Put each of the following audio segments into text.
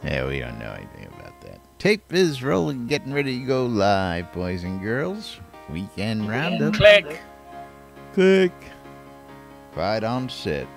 Yeah, we don't know anything about that. Tape is rolling, getting ready to go live, boys and girls. Weekend roundup. Click. Click. Right on set.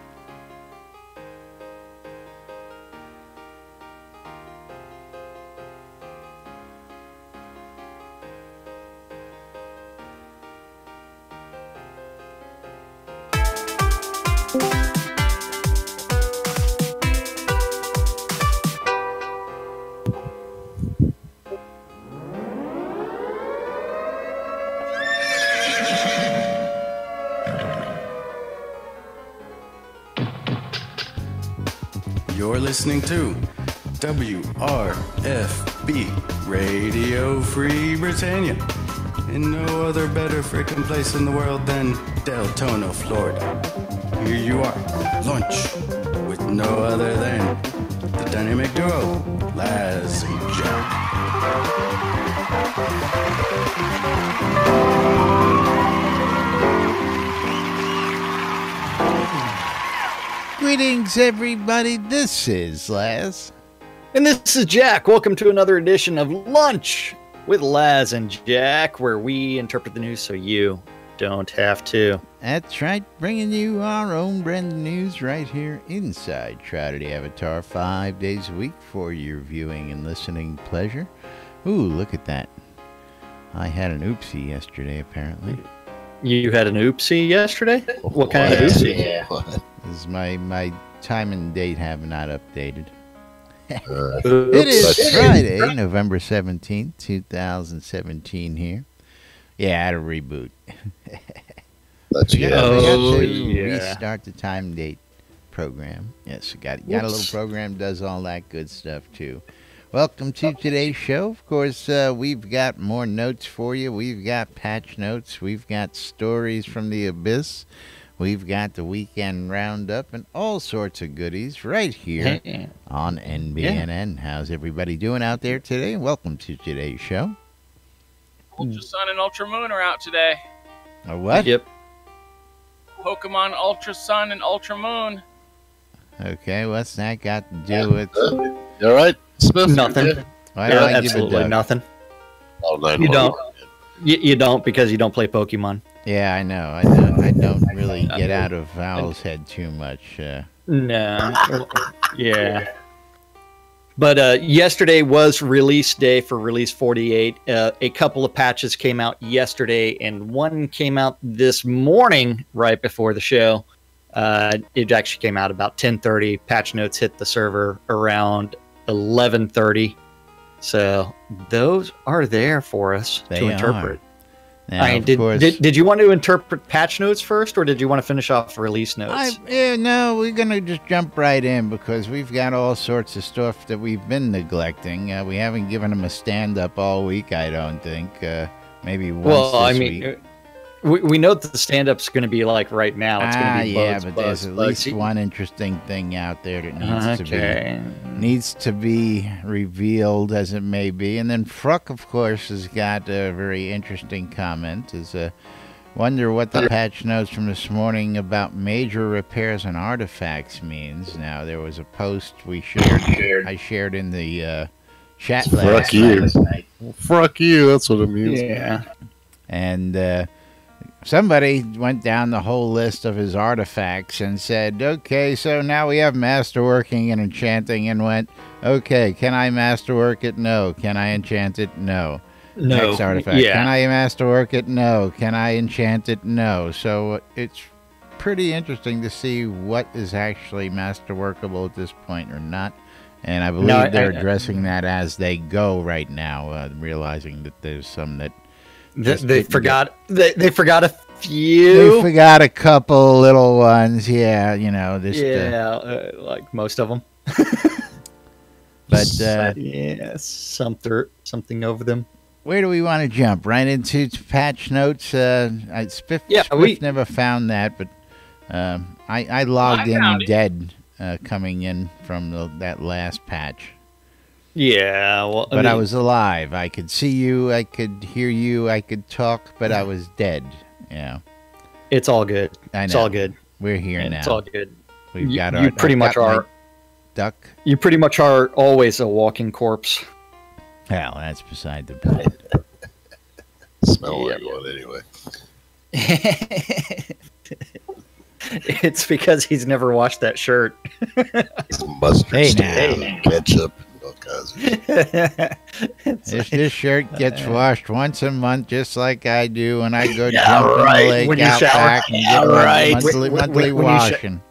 You're listening to WRFB, Radio Free Britannia. In no other better frickin' place in the world than Deltona, Florida. Here you are, lunch, with no other than the dynamic duo, Laz and Jack. Greetings, everybody. This is Laz. And this is Jack. Welcome to another edition of Lunch with Laz and Jack, where we interpret the news so you don't have to. That's right, bringing you our own brand news right here inside Shroud Avatar 5 days a week for your viewing and listening pleasure. Ooh, look at that. I had an oopsie yesterday, apparently. You had an oopsie yesterday? What kind of oopsie? Yeah. This is my time and date have not updated. Oops. It is Friday, November 17th, 2017 here. Yeah, I had a reboot. That's We got Oh, to yeah. restart the time and date program. Yes, got a little program, does all that good stuff too. Welcome to today's show. Of course, we've got more notes for you. We've got patch notes. We've got stories from the abyss. We've got the weekend roundup and all sorts of goodies right here on NBNN. How's everybody doing out there today? Welcome to today's show. Ultra Sun and Ultra Moon are out today. A what? Yep. Pokemon Ultra Sun and Ultra Moon. Okay, what's that got to do with... You all right, Smith? Nothing. Yeah. Why do I give a Absolutely duck? nothing. Oh, no, You don't. You don't because you don't play Pokemon. Yeah, I know. I don't really get out of Val's head too much. No. Yeah. But yesterday was release day for Release 48. A couple of patches came out yesterday, and one came out this morning right before the show. It actually came out about 10:30. Patch notes hit the server around 11:30. So those are there for us They to interpret. Now, I mean, of course, did you want to interpret patch notes first, or did you want to finish off release notes? no, we're going to just jump right in because we've got all sorts of stuff that we've been neglecting. We haven't given them a stand-up all week, I don't think. Maybe once this week. We know that the stand-up's going to be like right now. It's going to be yeah, buzz, but buzz, there's at buzz. least one interesting thing out there that Okay. needs to be revealed, as it may be. And then Fruck, of course, has got a very interesting comment. Wonder what the patch notes from this morning about major repairs and artifacts means. Now, there was a post we shared. I shared in the chat last night. Fuck you, that's what it means. Yeah. And somebody went down the whole list of his artifacts and said, okay, so now we have masterworking and enchanting, and went, okay, can I masterwork it? No. Can I enchant it? No. No. Next artifact. Yeah. Can I masterwork it? No. Can I enchant it? No. So it's pretty interesting to see what is actually masterworkable at this point or not. And I believe they're addressing that as they go right now, realizing that there's some that They forgot. They forgot a few. They forgot a couple little ones. Yeah, like most of them. But yeah, something over them. where do we want to jump? Right into patch notes. Spiff never found that, but I logged in dead coming in from that last patch. Yeah, well, But I was alive. I could see you. I could hear you. I could talk, but I was dead. Yeah, it's all good. I know. It's all good. We're here now. It's all good. We've got you pretty much are. stuck. You pretty much are always a walking corpse. Well, that's beside the point. Smell like one anyway. It's because he's never washed that shirt. Mustard Hey, stain, ketchup, and all kinds of This shirt gets washed once a month, just like I do when I go Yeah, jump in the right. lake When you out shower. back and Yeah, get my right. monthly When you washing.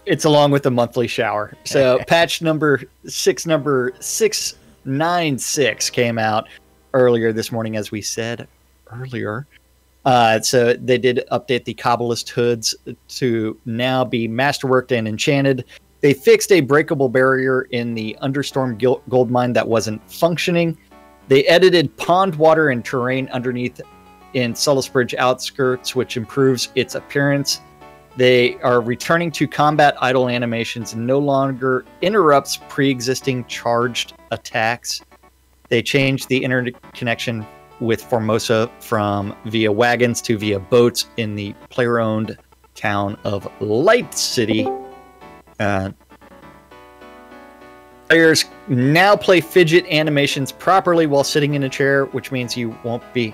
It's along with the monthly shower. So patch number 696 came out earlier this morning, as we said earlier. So they did update the Kabbalist hoods to now be masterworked and enchanted. They fixed a breakable barrier in the Understorm gold mine that wasn't functioning. They edited pond water and terrain underneath in Bridge outskirts, which improves its appearance. They are returning to combat idle animations and no longer interrupts pre-existing charged attacks. They changed the internet connection with Formosa from via wagons to via boats in the player-owned town of Light City. Players now play fidget animations properly while sitting in a chair, which means you won't be.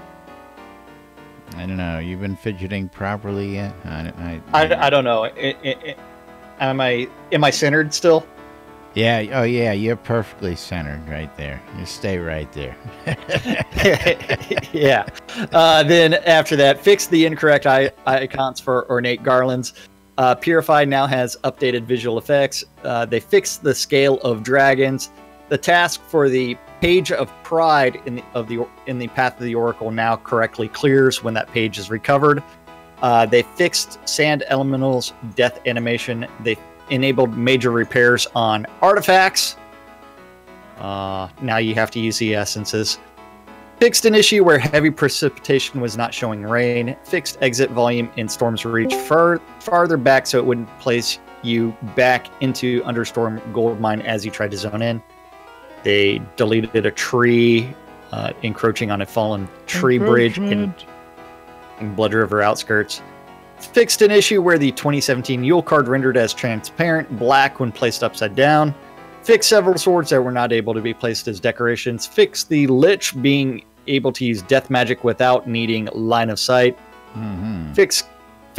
I don't know. You've been fidgeting properly yet? I don't know. Am I centered still? Yeah. Oh, yeah. You're perfectly centered right there. You stay right there. Yeah. Then after that, fix the incorrect icons for ornate garlands. Purify now has updated visual effects. They fixed the scale of dragons. The task for the Page of Pride in the Path of the Oracle now correctly clears when that page is recovered. They fixed Sand Elemental's death animation. They enabled major repairs on artifacts. Now you have to use the essences. Fixed an issue where heavy precipitation was not showing rain. Fixed exit volume in Storm's Reach farther back so it wouldn't place you back into Understorm Gold Mine as you tried to zone in. They deleted a tree encroaching on a fallen tree bridge in Blood River outskirts. Fixed an issue where the 2017 Yule card rendered as transparent black when placed upside down. Fixed several swords that were not able to be placed as decorations. Fixed the Lich being able to use death magic without needing line of sight. Mm-hmm. Fixed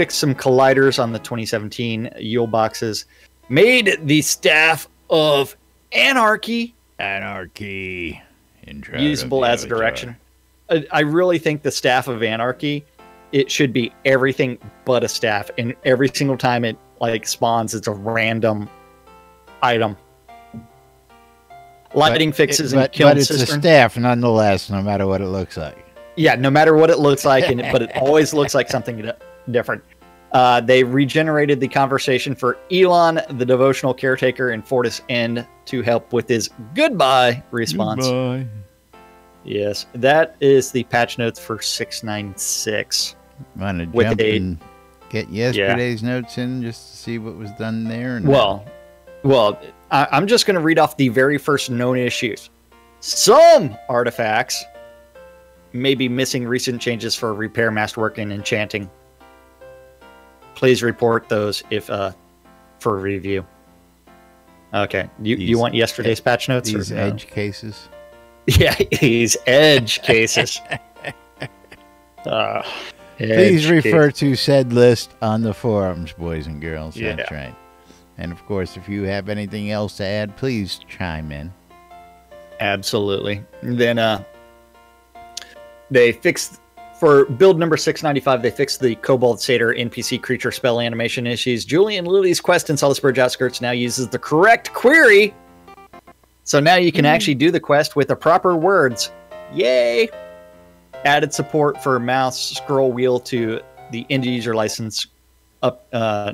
some colliders on the 2017 Yule boxes. Made the Staff of Anarchy usable as a direction. I really think the Staff of Anarchy, it should be everything but a staff, and every single time it spawns, it's a random item. Lighting fixes and kiln but it's cistern. a staff nonetheless, no matter what it looks like. Yeah, no matter what it looks like, but it always looks like something different. They regenerated the conversation for Elon, the devotional caretaker in Fortis End, to help with his goodbye response. Goodbye. Yes, that is the patch notes for 696. Want to jump and get yesterday's notes in just to see what was done there? Well, I'm just going to read off the very first known issues. Some artifacts may be missing recent changes for repair, masterwork, and enchanting. Please report those if for review. Okay, you want yesterday's patch notes? These or edge cases? Yeah, these edge cases. Please refer to said list on the forums, boys and girls. Yeah. That's right. And of course, if you have anything else to add, please chime in. Absolutely. Then they fixed, for build number 695, they fixed the Kobold Satyr NPC creature spell animation issues. Julian Lily's quest in Bridge outskirts now uses the correct query. So now you can actually do the quest with the proper words. Yay! Added support for mouse scroll wheel to the end user license EULA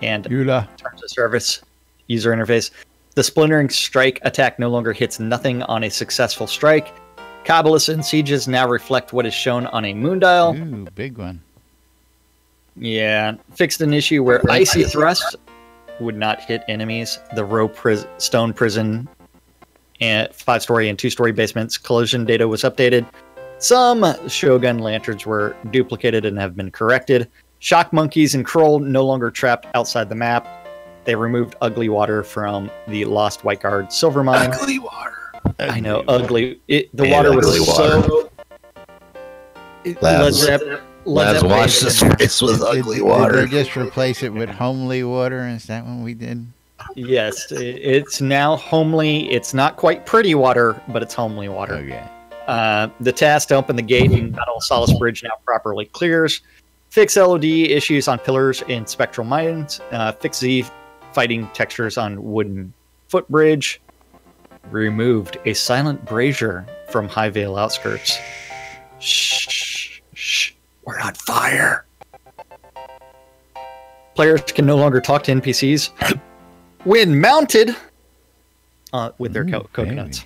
and terms of service user interface. The splintering strike attack no longer hits nothing on a successful strike. Kabbalist and sieges now reflect what is shown on a moon dial. Ooh, big one. Yeah, fixed an issue where icy thrust would not hit enemies. The row stone prison and 5-story and 2-story basements collision data was updated. Some Shogun lanterns were duplicated and have been corrected. Shock monkeys and Kroll no longer trapped outside the map. They removed ugly water from the lost White Guard silver mine. Ugly water. I know, ugly. The water was so. Let's wash this face with ugly water. Did they just replace it with homely water? Is that what we did? Yes, it's now homely. It's not quite pretty water, but it's homely water. Okay. The task to open the gate and Battle of Solace Bridge now properly clears. Fix LOD issues on pillars in spectral mines. Fix Z fighting textures on wooden footbridge. Removed a silent brazier from High Vale outskirts. Shh, shh, we're on fire. Players can no longer talk to NPCs when mounted with their coconuts.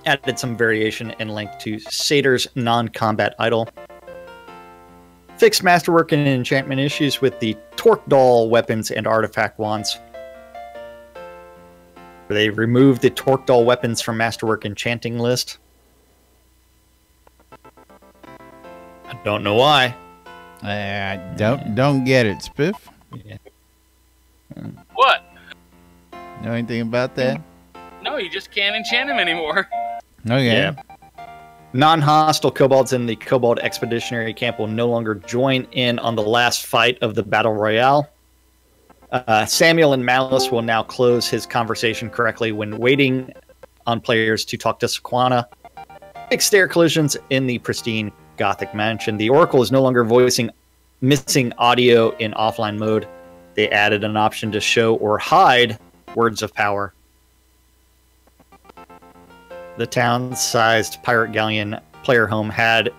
Added some variation and length to Satyr's non-combat idol. Fixed masterwork and enchantment issues with the Torque Doll weapons and artifact wands. They removed the Torque Doll weapons from masterwork enchanting list. I don't know why. Don't get it, Spiff. Yeah. What? Know anything about that? No, you just can't enchant him anymore. Okay. Yeah. Non-hostile kobolds in the Kobold Expeditionary Camp will no longer join in on the last fight of the Battle Royale. Samuel and Malice will now close his conversation correctly when waiting on players to talk to Sequana. Fixed stair collisions in the pristine Gothic mansion. The Oracle is no longer missing audio in offline mode. They added an option to show or hide words of power. The town-sized pirate galleon player home had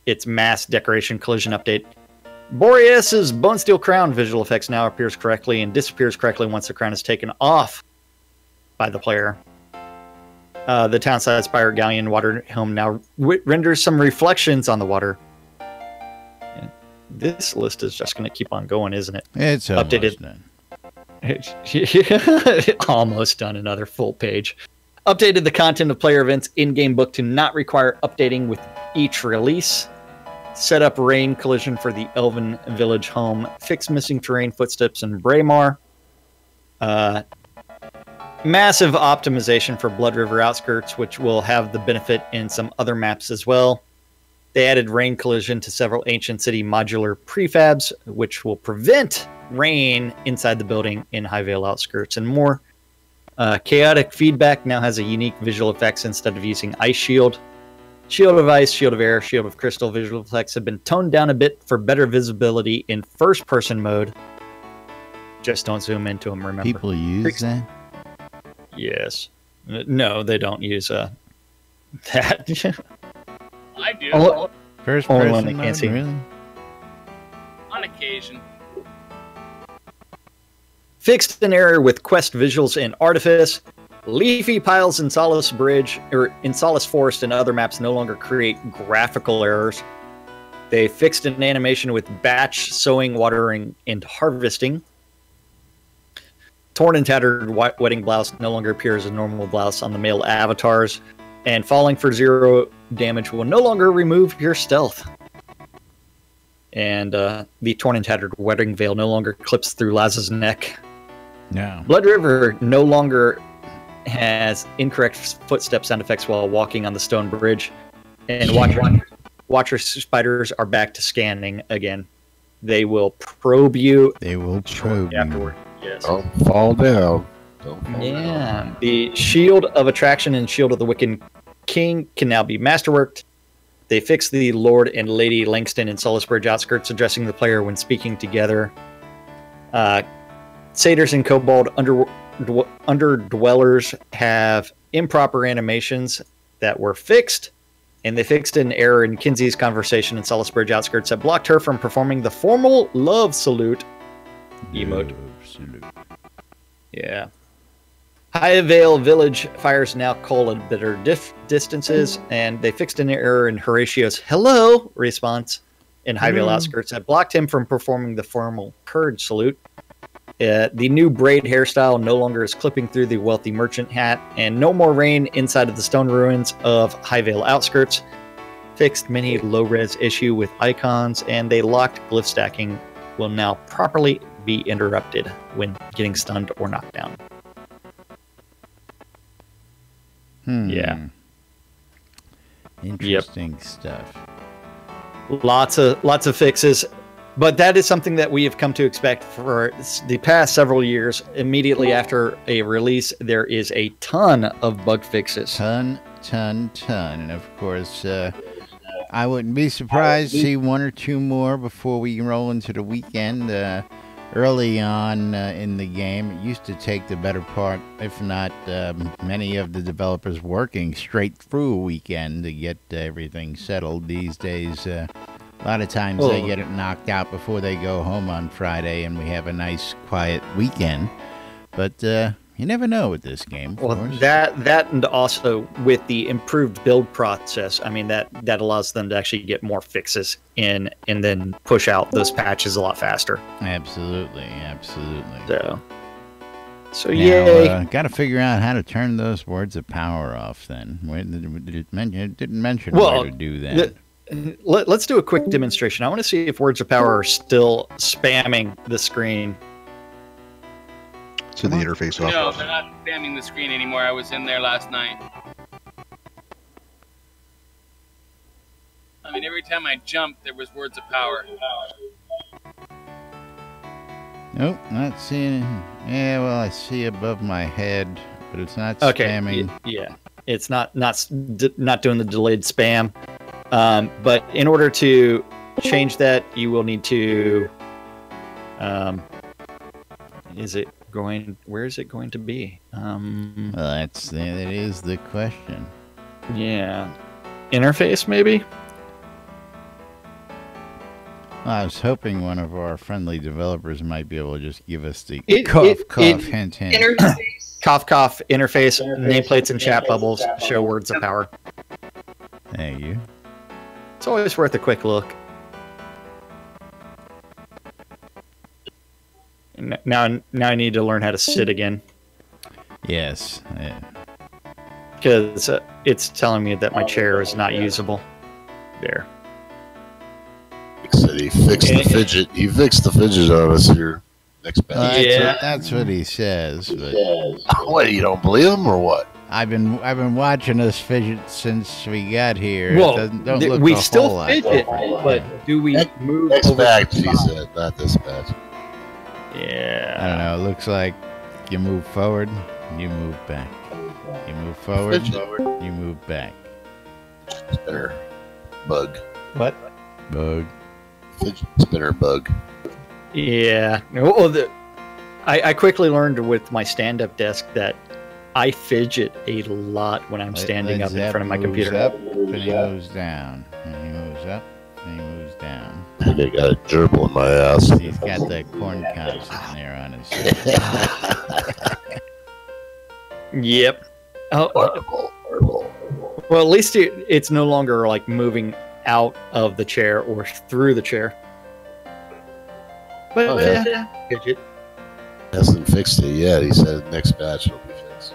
its mass decoration collision update. Boreas's Bonesteel crown visual effects now appears correctly and disappears correctly once the crown is taken off by the player. The town-sized pirate galleon water home now renders some reflections on the water. And this list is just going to keep on going, isn't it? It's updated. Almost done. Another full page. Updated the content of player events in-game book to not require updating with each release. Set up rain collision for the Elven Village home. Fix missing terrain footsteps in Braemar. Massive optimization for Blood River outskirts, which will have the benefit in some other maps as well. They added rain collision to several ancient city modular prefabs, which will prevent rain inside the building in High Vale outskirts and more. Chaotic feedback now has a unique visual effects instead of using ice shield. Shield of ice, shield of air, shield of crystal visual effects have been toned down a bit for better visibility in first-person mode. Just don't zoom into them, remember. People use that? Yes. No, they don't use that. I do. First Only person one they can't mode, see. really? On occasion. Fixed an error with quest visuals and artifice. Leafy piles in Solace Bridge or in Solace Forest and other maps no longer create graphical errors. They fixed an animation with batch sowing, watering, and harvesting. Torn and tattered wedding blouse no longer appears as a normal blouse on the male avatars. And falling for 0 damage will no longer remove your stealth. And the torn and tattered wedding veil no longer clips through Laz's neck. No. Blood River no longer has incorrect footstep sound effects while walking on the stone bridge. And Watcher spiders are back to scanning again. They will probe you. They will probe you. Afterward. Yes. Don't fall down. Don't fall down. Yeah. The Shield of Attraction and Shield of the Wicked King can now be masterworked. They fixed the Lord and Lady Langston and Solace Bridge outskirts, addressing the player when speaking together. Satyrs and Kobold Underdwellers have improper animations that were fixed, and they fixed an error in Kinsey's conversation in Solace Bridge outskirts that blocked her from performing the formal love salute emote. Yeah. High Vale Village fires now coal at better distances, and they fixed an error in Horatio's hello response in High Vale outskirts that blocked him from performing the formal purge salute. The new braid hairstyle no longer is clipping through the wealthy merchant hat, and no more rain inside of the stone ruins of High Vale outskirts. fixed many low-res issue with icons, and they locked glyph stacking will now properly be interrupted when getting stunned or knocked down. Yeah. Interesting stuff. Lots of fixes, but that is something that we have come to expect for the past several years. Immediately after a release, there is a ton of bug fixes. Ton. And of course, I wouldn't be surprised to see one or two more before we roll into the weekend. Early on in the game, it used to take the better part, if not many of the developers working straight through a weekend to get everything settled. These days, a lot of times they get it knocked out before they go home on Friday, and we have a nice, quiet weekend. But you never know with this game. Well, that and also with the improved build process, I mean, that allows them to actually get more fixes in and then push out those patches a lot faster. Absolutely. So yay. Got to figure out how to turn those words of power off then. It didn't mention where to do that. Let's do a quick demonstration. I want to see if words of power are still spamming the screen. To the interface off. No, they're not spamming the screen anymore. I was in there last night. I mean, every time I jumped, there was words of power. Nope, not seeing it. Yeah, well, I see above my head, but it's not spamming. Yeah, it's not doing the delayed spam. But in order to change that, you will need to. Where is it going to be? Well, that is the question. Yeah, interface maybe. Well, I was hoping one of our friendly developers might be able to just give us the cough, hint, hint. Interface. Cough, interface, nameplates and chat bubbles show words of power. Thank you. It's always worth a quick look. Now I need to learn how to sit again. Yes. Because it's telling me that my chair is not usable. There. He fixed the fidget. He fixed the fidget on us here. Next batch. That's what he says. But what? You don't believe him or what? I've been watching us fidget since we got here. Well, we still lot fidget, but do we move next over? batch? He said, not this batch. Yeah. I don't know. It looks like you move forward, you move back. You move forward, you move back. Spinner bug. What? Bug. Fidget spinner bug. Yeah. Well, I quickly learned with my stand-up desk that I fidget a lot when I'm standing up in front of my computer. Up, and he moves down. And he moves up, and he moves down. They got a gerbil in my ass. He's got the corn cob sitting there on his head. Yep. Oh. Well, at least it's no longer like moving out of the chair or through the chair. But fidget. Hasn't fixed it yet. He said next batch will be fixed.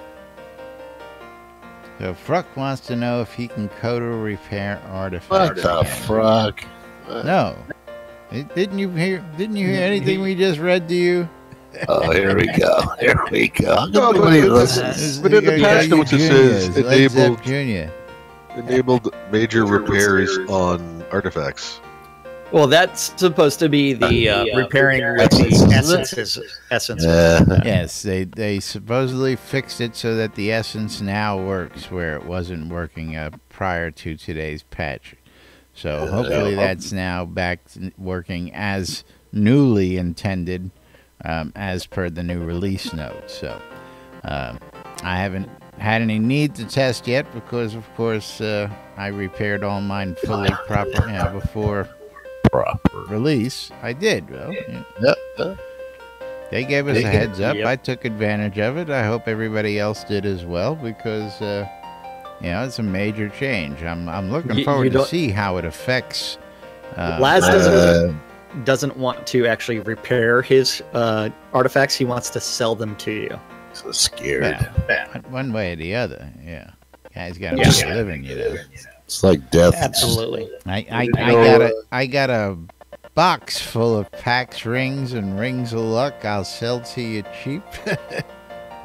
So Fruck wants to know if he can code or repair artifacts. What the fuck? No. Didn't you hear anything we just read to you? Oh, here we go. Here we go. No, but in the patch notes it says enabled major repairs on artifacts. Well, that's supposed to be the repairing with the essence. Yes, they supposedly fixed it so that the essence now works where it wasn't working prior to today's patch. So hopefully that's now back working as newly intended, as per the new release note. So I haven't had any need to test yet because, of course, I repaired all mine fully proper before release. I did, though. Yep. They gave us a heads up. Yep. I took advantage of it. I hope everybody else did as well because, it's a major change. I'm looking forward to see how it affects. Laz doesn't want to actually repair his artifacts. He wants to sell them to you. So scared. One way or the other, yeah. Guy's got to make a living, It's like death. Absolutely. I got a box full of Pax rings and rings of luck I'll sell to you cheap,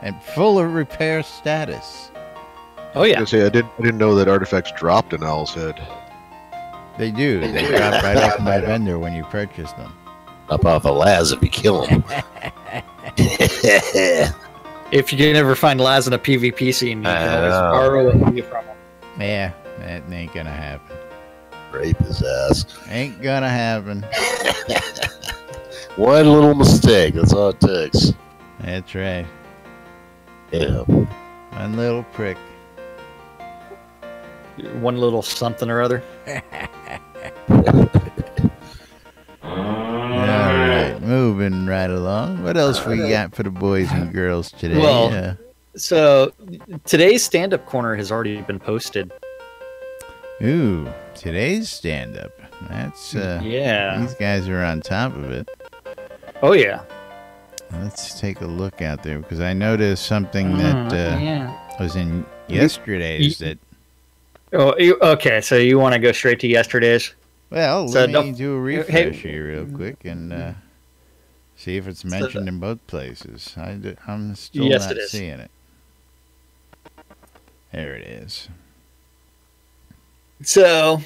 and full of repair status. Oh yeah. I was gonna say, I didn't know that artifacts dropped an owl's head. They do. They drop right off my vendor when you purchase them. Up off a Laz if you kill him. If you can ever find Laz in a PvP scene, you can always borrow it from him. Yeah, that ain't gonna happen. Rape his ass. Ain't gonna happen. One little mistake. That's all it takes. That's right. Yeah. One little prick. One little something or other. All right, moving right along. What else we got for the boys and girls today? Well, so today's stand-up corner has already been posted. Ooh, today's stand-up. That's yeah. These guys are on top of it. Oh yeah. Let's take a look out there because I noticed something that was in yesterday's. That okay. So you want to go straight to yesterday's? well, So let me do a refresh here real quick and see if it's mentioned in both places. I'm still Yes, not it is. seeing it. There it is. So,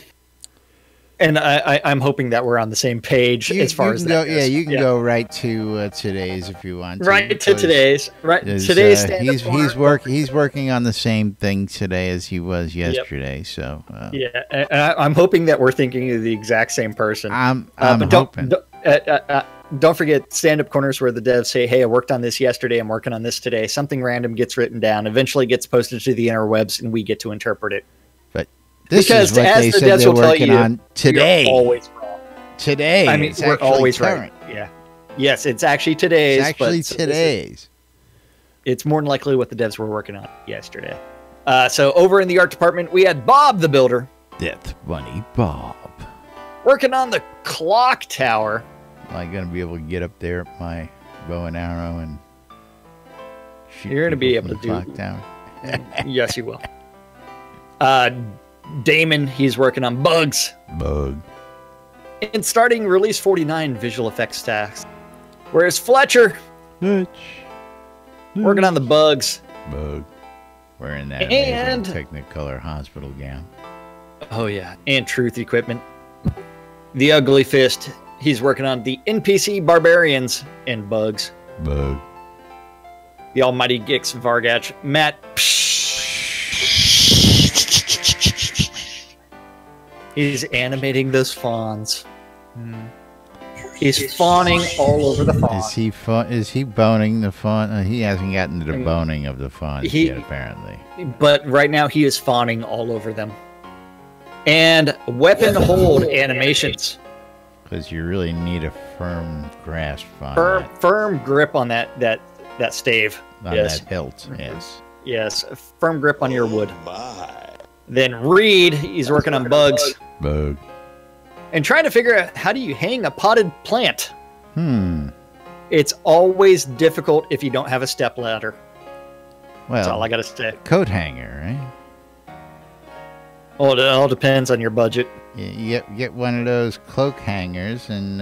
and I'm hoping that we're on the same page as far as that goes. Yeah, you can go right to today's if you want to. Right to today's. Right There's, today's stand-up corner. He's working on the same thing today as he was yesterday. So yeah, and I'm hoping that we're thinking of the exact same person. I'm but hoping. Don't forget stand-up corners where the devs say, "Hey, I worked on this yesterday. I'm working on this today." Something random gets written down, eventually gets posted to the interwebs, and we get to interpret it. But this because is what as they the said devs they're will tell working you, on today. You're always wrong. Today, I mean, it's we're actually always current. right. Yeah. Yes, it's actually today's. It's actually but today's. It's more than likely what the devs were working on yesterday. So over in the art department, we had Bob the Builder Death Bunny Bob. working on the clock tower. Am I gonna be able to get up there at my bow and arrow and shoot? You're gonna be people able from to the do. clock tower? Yes, you will. Damon, he's working on bugs. Bug. And starting release 49 visual effects tasks. Whereas Fletcher, working on the bugs. Bug. Wearing that And- amazing Technicolor hospital gown. Oh yeah, and Truth Equipment. The Ugly Fist, he's working on the NPC Barbarians and bugs. Bug. The Almighty Gix Vargach, Matt. He's animating those fawns. He's fawning all over the fawn. Is he boning the fawn? He hasn't gotten to the boning of the fawns yet, apparently. But right now he is fawning all over them. And weapon hold animations. Because you really need a firm grasp on Firm grip on that stave. Yes. that hilt. Yes. Yes, a firm grip on your wood. Then Reed, he's working on bugs. Bug. And trying to figure out how do you hang a potted plant. Hmm. It's always difficult if you don't have a step ladder. That's all Well, I gotta say. coat hanger, right? Well, it all depends on your budget. You get one of those cloak hangers and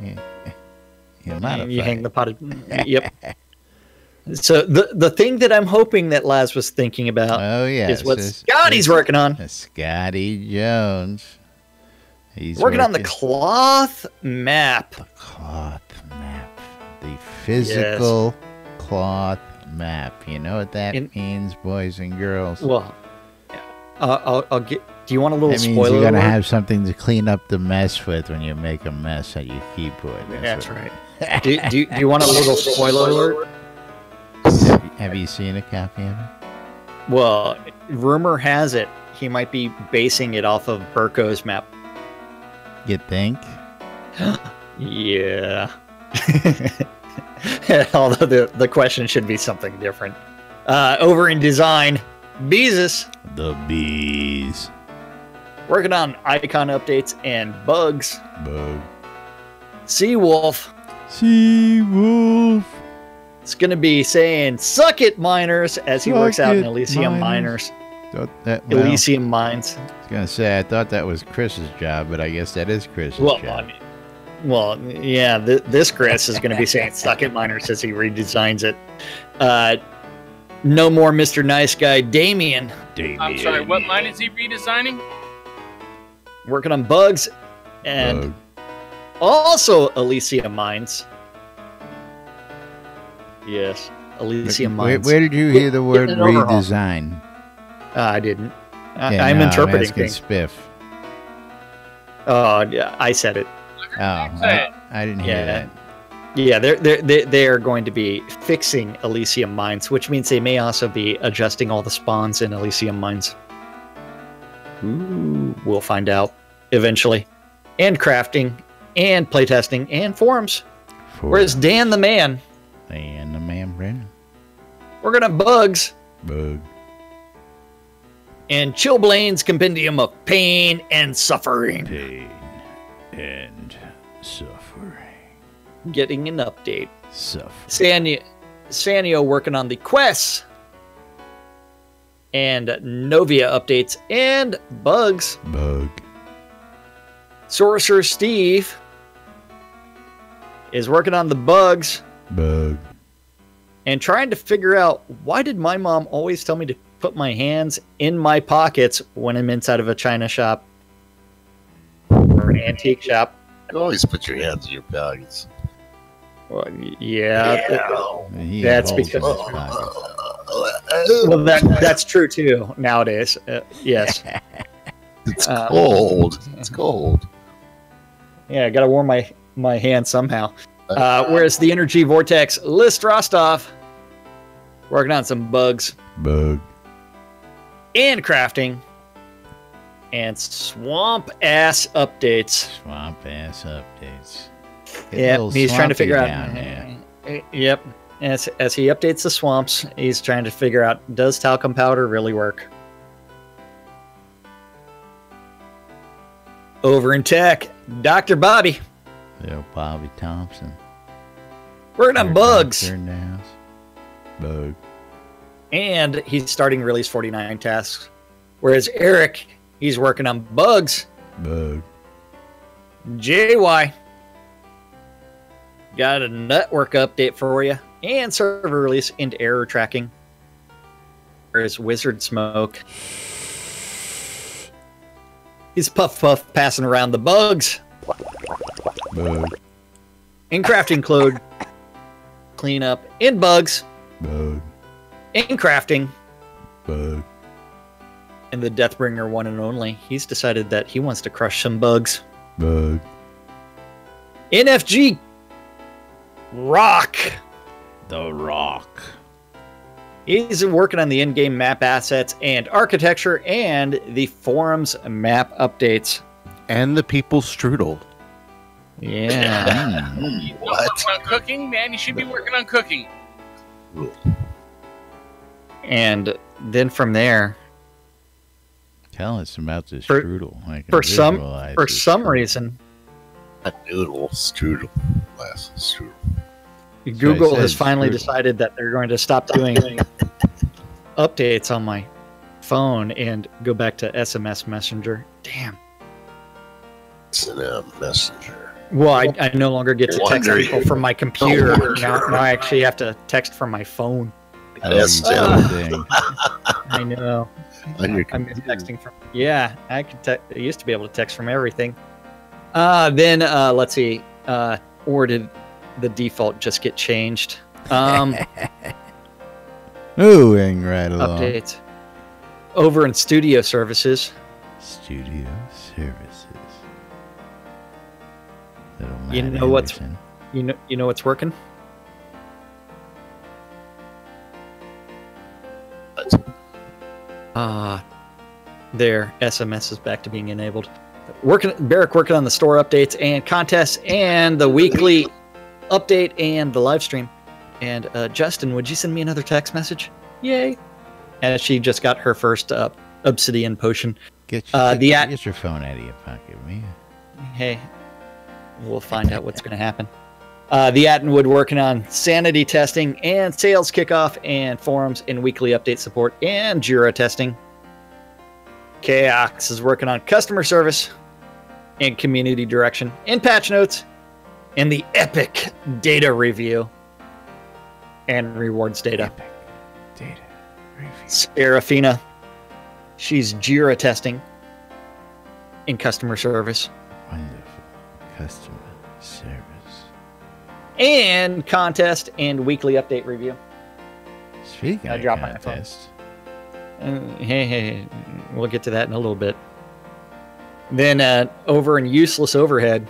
you modify You hang it. the potted. Yep. So the thing that I'm hoping that Laz was thinking about Oh yes, is what Scotty's working on. Scotty Jones. He's Working on the cloth map. cloth map, the physical cloth map. You know what that means, boys and girls? Well, I'll get. Do you want a little That means spoiler? you're gonna alert? have something to clean up the mess with when you make a mess at your keyboard. That's what- right. do you want a little spoiler alert? Have you seen a copy of it? Well, rumor has it he might be basing it off of Burko's map. You think? Yeah. Although the question should be something different. Over in design, Beezus The bees. working on icon updates and bugs. Bug. Seawolf Sea wolf. is going to be saying "suck it, miners" as he works out in Suck it, Elysium miners. Miners. Thought that, well, Elysium Mines. I was going to say, I thought that was Chris's job, but I guess that is Chris's Well, job. I mean, well, yeah, this Chris is going to be saying "suck it, miners" as he redesigns it. No more Mr. Nice Guy, Damien. I'm sorry, what mine is he redesigning? Working on bugs and also Elysium Mines. Yes, Elysium Mines. Where did you hear the word Getting an overhaul. redesign? I didn't. Yeah, I'm no, interpreting asking things. Spiff. Oh, yeah, I said it. Oh, I didn't hear that. Yeah, they are going to be fixing Elysium Mines, which means they may also be adjusting all the spawns in Elysium Mines. Ooh, we'll find out eventually. And crafting, and playtesting, and forums. Whereas Dan the Man, Dan the Man, Brennan. we're gonna have bugs Bug. and Chillblain's Compendium of Pain and Suffering. Pain and suffering. Getting an update. Suffering. Sanyo working on the quests and Novia updates and bugs. Bug. Sorcerer Steve is working on the bugs Bug. and trying to figure out why did my mom always tell me to put my hands in my pockets when I'm inside of a china shop or an antique shop. You always put your hands in your pockets. Well, yeah. He That's holds because- in his pocket. Well, that's true too nowadays. Yes. It's cold. It's cold. Yeah, I gotta warm my hands somehow. Whereas the Energy Vortex List Rostov working on some bugs Bug. and crafting and swamp ass updates. Swamp ass updates. Get a Yeah, little he's trying to swampy figure out. down there. Yep. As he updates the swamps, he's trying to figure out, does talcum powder really work? Over in tech, Dr. Bobby Little Bobby Thompson. working on bugs. In the house. Bug. And he's starting release 49 tasks. Whereas Eric, he's working on bugs. Bug. JY got a network update for you and server release into error tracking. Whereas Wizard Smoke, he's puff passing around the bugs. Bug. In crafting code, cleanup in bugs, Bug. in crafting, Bug. and the Deathbringer one and only. He's decided that he wants to crush some bugs. Bug. NFG Rock. The Rock. He's working on the in-game map assets and architecture and the forums map updates. And the people's strudel. Yeah. You don't work on cooking, man. You should be working on cooking. And then from there, Tell us about this For- strudel. I can for some visualize for this some strudel. reason, A noodle. Strudel. Last strudel. Google said has finally strudel. decided that they're going to stop doing updates on my phone and go back to SMS Messenger. Damn. S&M Messenger. Well, I no longer get to text Wondering. people from my computer. Now I actually have to text from my phone. Oh, Yes, you Tim. thing. I know. On your I'm texting from. Yeah, I used to be able to text from everything. Then let's see. Or did the default just get changed? Moving right along. Updates over in Studio Services. Studio services. Little You Matt know what's- Anderson. You know what's working? Their SMS is back to being enabled. Barrick working on the store updates and contests and the weekly update and the live stream. And Justin, would you send me another text message? Yay! And she just got her first obsidian potion. Get your phone out of your pocket, man. Hey, we'll find out what's going to happen. The Attenwood working on sanity testing and sales kickoff and forums and weekly update support and Jira testing. Chaos is working on customer service and community direction and patch notes and the epic data review and rewards data. Epic data review. Serafina, she's Jira testing in customer service Wonderful customer service. and contest and weekly update review. Speaking I of dropped my phone. contest, Hey, we'll get to that in a little bit. Then over in Useless Overhead,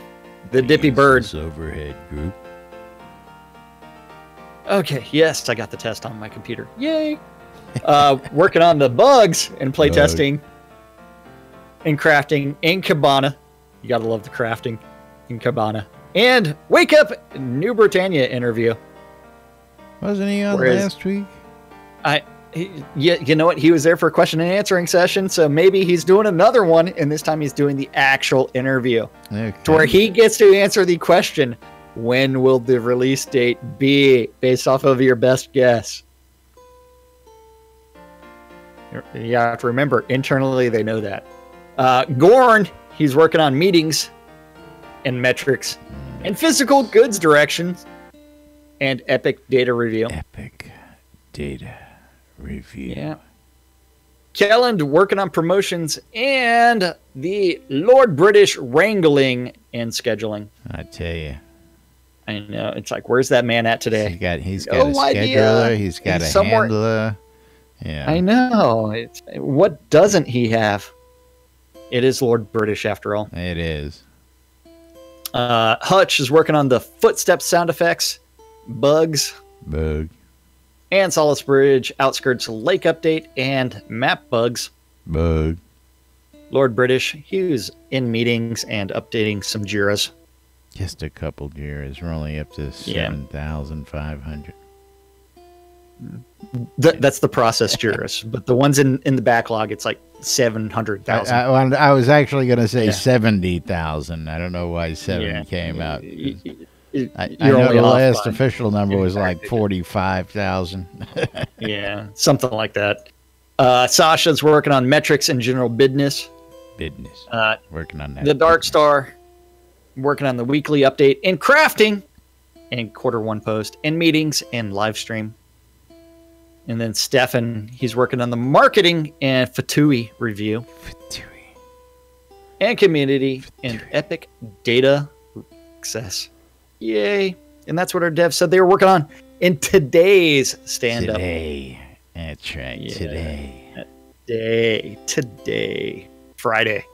the Dippy Bird. Useless Overhead Group. Okay, yes, I got the test on my computer. Yay! Working on the bugs and play testing and crafting in Cabana. You gotta love the crafting in Cabana. And Wake Up New Britannia interview. Wasn't he on Whereas- last week? Yeah, you know what? He was there for a question and answering session, so maybe he's doing another one, and this time he's doing the actual interview. Okay. To where he gets to answer the question, when will the release date be, based off of your best guess? You have to remember, internally they know that. Gorn, he's working on meetings and metrics and physical goods directions and epic data review. Epic data review. Yeah. Kelland working on promotions and the Lord British wrangling and scheduling. I tell you. I know. It's like, where's that man at today? He's got No a idea. scheduler. He's got He's a somewhere- handler. Yeah. I know. What doesn't he have? It is Lord British after all. It is. Hutch is working on the footstep sound effects, bugs, Bug. and Solace Bridge Outskirts Lake update and map bugs. Bug. Lord British, he was in meetings and updating some Jiras. Just a couple Jiras. We're only up to 7,500. That's the process Jiras, but the ones in the backlog, it's like 700,000. I was actually going to say Yeah. 70,000. I don't know why 7 Yeah. came out. You're I know only the off last by- official number was like 45,000. Yeah, something like that. Sasha's working on metrics and general business. Business. Working on that. The Dark Star working on the weekly update and crafting and Q1 post and meetings and live stream. And then Stefan, he's working on the marketing and Fatui review and community and epic data access. Yay. And that's what our devs said they were working on in today's stand-up. Today. That's right. Yeah. Today. Friday.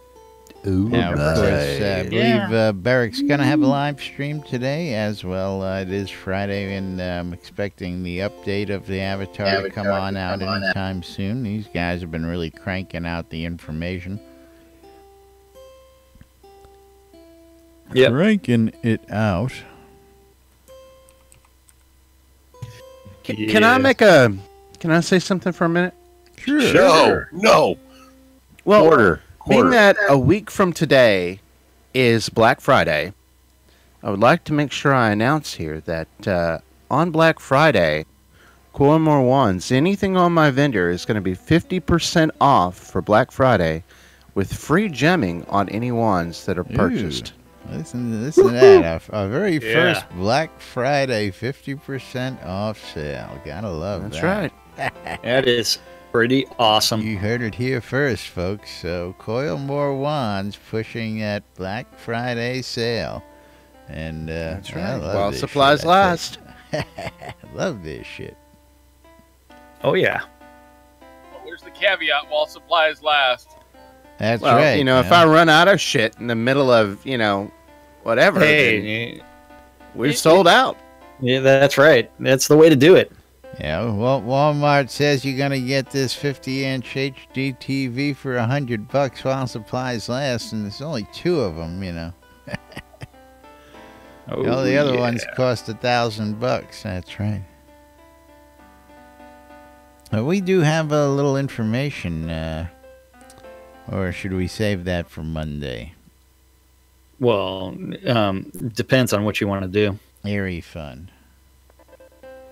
Ooh, now, of course, I Yeah. believe Barrick's going to have a live stream today as well. It is Friday, and I'm expecting the update of the Avatar to come on out anytime soon. These guys have been really cranking out the information. Yep. Cranking it out. Can I say something for a minute? Sure. No. Well, being that a week from today is Black Friday, I would like to make sure I announce here that on Black Friday, More Wands, anything on my vendor is going to be 50% off for Black Friday with free gemming on any wands that are purchased. Listen to that. Our very first Black Friday 50% off sale. Gotta love That's that. right. That is pretty awesome. You heard it here first, folks. So Coil More Wands pushing that Black Friday sale. And That's I right. love While this supplies shit, I last. tell you. Love this shit. Oh, yeah. Well, there's the caveat: while supplies last. That's Well, right. if I run out of shit in the middle of, whatever, then Hey, we've sold out. yeah, that's right. That's the way to do it. Yeah, well, Walmart says you're gonna get this 50-inch HD TV for $100 while supplies last, and there's only 2 of them. All the other ones cost $1,000. That's right. We do have a little information, or should we save that for Monday? Well, depends on what you want to do. Airy Fund.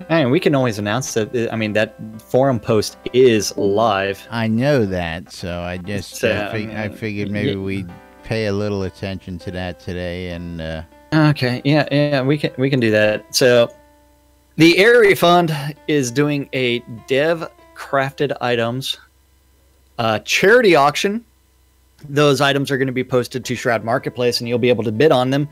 And we can always announce that. I mean, that forum post is live. I know that, so I just I figured maybe we'd pay a little attention to that today. And okay, yeah, we can do that. So, the Area Fund is doing a dev crafted items charity auction. Those items are going to be posted to Shroud Marketplace, and you'll be able to bid on them.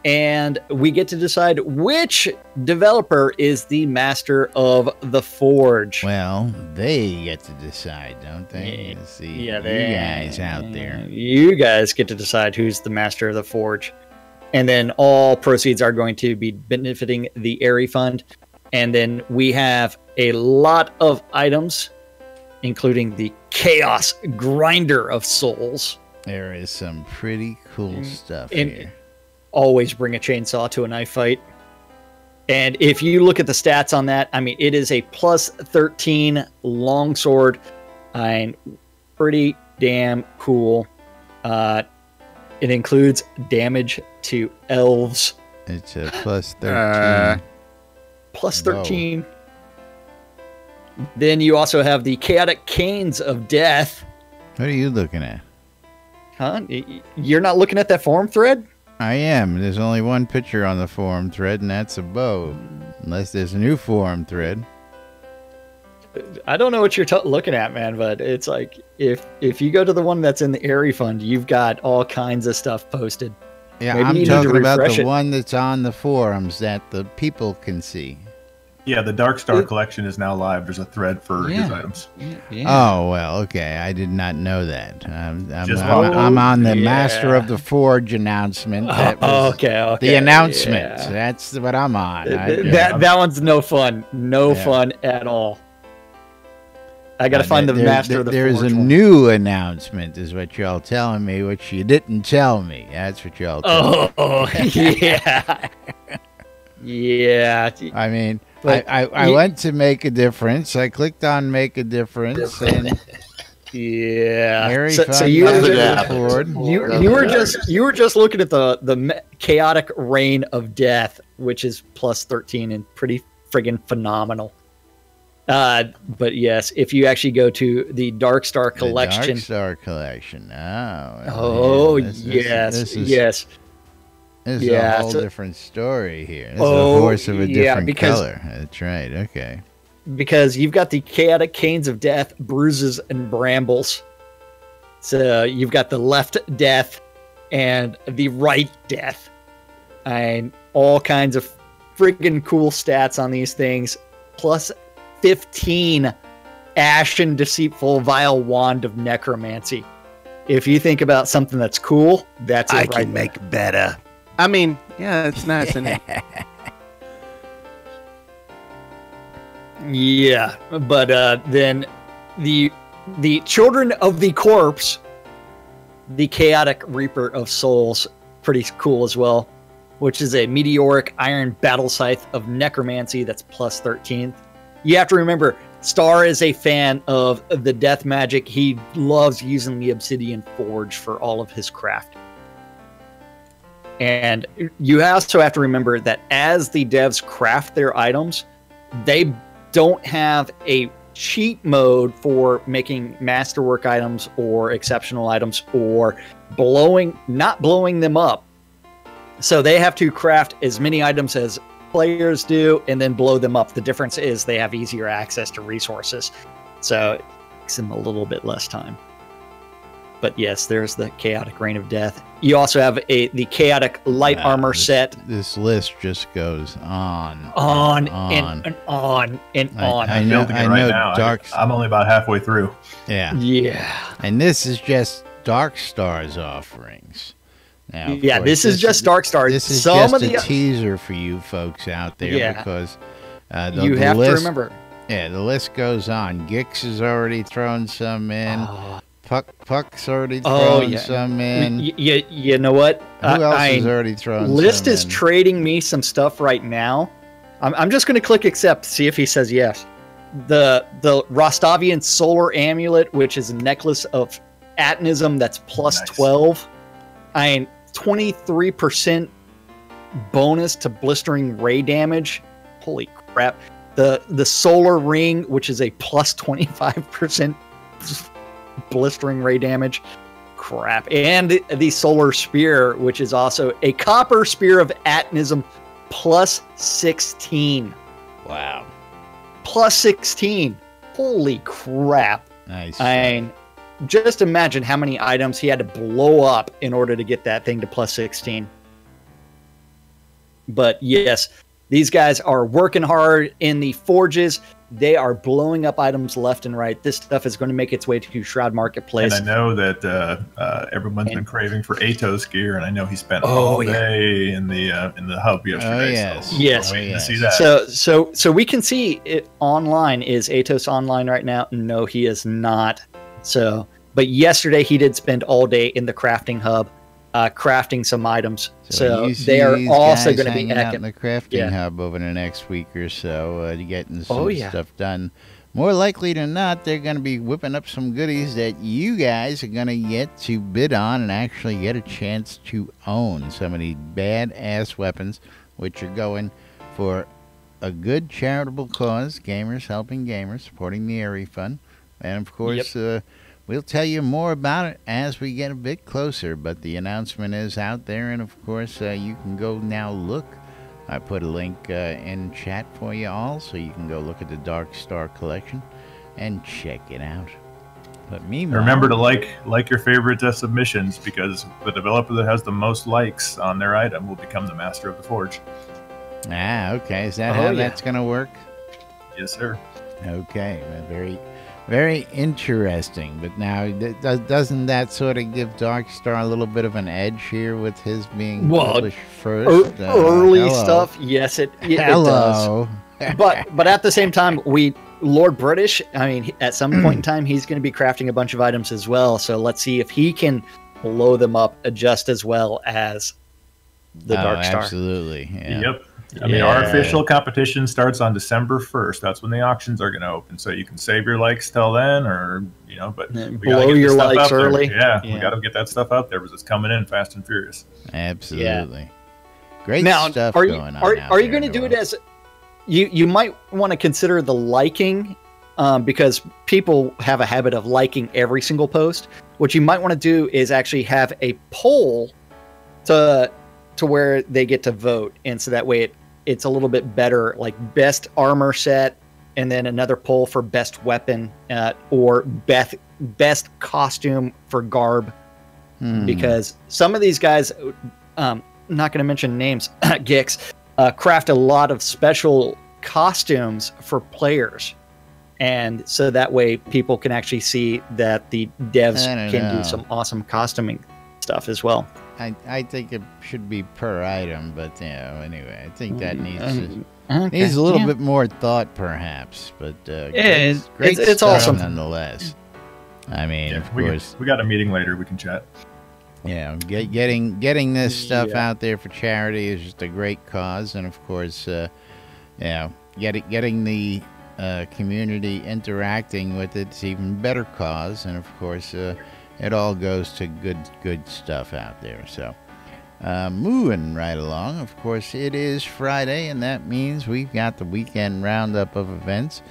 And we get to decide which developer is the master of the forge. Well, they get to decide, don't they? You guys out there. You guys get to decide who's the master of the forge. And then all proceeds are going to be benefiting the Area Fund. And then we have a lot of items, including the Chaos Grinder of Souls. There is some pretty cool stuff here. Always bring a chainsaw to a knife fight. And if you look at the stats on that, I mean, it is a plus 13 longsword. And pretty damn cool. It includes damage to elves. It's a plus 13. Plus 13. Whoa. Then you also have the Chaotic Canes of Death. What are you looking at? Huh? You're not looking at that forum thread? I am. There's only one picture on the forum thread, and that's a bow. Unless there's a new forum thread. I don't know what you're looking at, man, but it's like if you go to the one that's in the Area Fund, you've got all kinds of stuff posted. Yeah, maybe I'm talking about the one that's on the forums that the people can see. Yeah, the Dark Star collection is now live. There's a thread for his items. Yeah. Oh, well, okay. I did not know that. I'm on the Master of the Forge announcement. That was okay. The announcement. Yeah. That's what I'm on. That one's no fun. No fun at all. I got to find the Master of the Forge. There's a new announcement, is what y'all telling me, which you didn't tell me. That's what y'all telling me. Oh, yeah. Yeah. I mean... I went to Make a Difference. I clicked on Make a Difference, and yeah. So you were just looking at the Chaotic Reign of Death, which is plus 13 and pretty friggin' phenomenal. But yes, if you actually go to the Dark Star collection, the Dark Star collection. Yes. This is a whole different story here. This is a horse of a different color. That's right. Okay. Because you've got the Chaotic Canes of Death, Bruises, and Brambles. So you've got the left death and the right death. And all kinds of friggin' cool stats on these things. Plus 15 Ashen Deceitful Vile Wand of Necromancy. If you think about something that's cool, that's it. I can make better. I mean, yeah, it's nice, isn't it? Yeah, but then the Children of the Corpse, the Chaotic Reaper of Souls, pretty cool as well, which is a meteoric iron battle scythe of necromancy that's plus 13. You have to remember, Star is a fan of the death magic. He loves using the obsidian forge for all of his craft. And you also have to remember that as the devs craft their items, they don't have a cheat mode for making masterwork items or exceptional items or not blowing them up. So they have to craft as many items as players do and then blow them up. The difference is they have easier access to resources. So it takes them a little bit less time. But yes, there's the Chaotic Reign of Death. You also have the Chaotic Light Armor set. This list just goes on and on. I'm building it right now. I'm only about halfway through. Yeah. And this is just Dark Star's offerings. Now, this is just Dark Star. This is just a teaser for you folks out there because you have to remember. Yeah, the list goes on. Gix has already thrown some in. Puck's already thrown some in. You know what? Who else has already thrown List some is in? trading me some stuff right now. I'm just going to click accept, see if he says yes. The Rostavian Solar Amulet, which is a necklace of Atonism that's plus 12. 23% bonus to blistering ray damage. Holy crap. The solar ring, which is a plus 25% blistering ray damage. Crap. And the solar spear, which is also a copper spear of Atnism, plus 16. Wow. Plus 16. Holy crap. Nice. I mean, just imagine how many items he had to blow up in order to get that thing to plus 16. But yes, these guys are working hard in the forges. They are blowing up items left and right. This stuff is going to make its way to Shroud Marketplace. And I know that everyone's been craving for Atos gear, and I know he spent all day in the hub yesterday. Oh, yes. So yes. waiting to see that. So we can see it online. Is Atos online right now? No, he is not. So, but yesterday he did spend all day in the crafting hub, crafting some items. So they are also going to be out in the crafting hub over the next week or so, getting some stuff done. More likely than not, they're going to be whipping up some goodies that you guys are going to get to bid on and actually get a chance to own. Some of these badass weapons, which are going for a good charitable cause, Gamers Helping Gamers, supporting the Area Fund. And, of course, we'll tell you more about it as we get a bit closer, but the announcement is out there, and, of course, you can go now look. I put a link in chat for you all, so you can go look at the Dark Star collection and check it out. But meanwhile, remember to like your favorite submissions, because the developer that has the most likes on their item will become the master of the forge. Ah, okay. Is that how that's going to work? Yes, sir. Okay. Very, very interesting. But now, doesn't that sort of give Darkstar a little bit of an edge here with his being published first? Early stuff, yes, it does. But at the same time, Lord British, I mean, at some point in time, he's going to be crafting a bunch of items as well. So let's see if he can blow them up just as well as the Darkstar. Absolutely. Yeah. Yep. I mean, our official competition starts on December 1st. That's when the auctions are going to open. So you can save your likes till then, or, but we blow your likes early. Yeah, we got to get that stuff out there because it's coming in fast and furious. Absolutely. Yeah. Great stuff going on. Are you going to do it as you might want to consider the liking, because people have a habit of liking every single post. What you might want to do is actually have a poll to where they get to vote, and so that way it's a little bit better, like best armor set, and then another poll for best weapon, or best costume for garb, because some of these guys, not going to mention names, Gix, craft a lot of special costumes for players, and so that way people can actually see that the devs can do some awesome costuming stuff as well. I think it should be per item, but anyway, I think that needs a little bit more thought, perhaps. But great it's stuff awesome nonetheless. I mean, of course, we got a meeting later. We can chat. Yeah, getting this stuff out there for charity is just a great cause, and of course, getting the community interacting with it's even better cause, and of course. It all goes to good stuff out there. So, moving right along, of course, it is Friday, and that means we've got the weekend roundup of events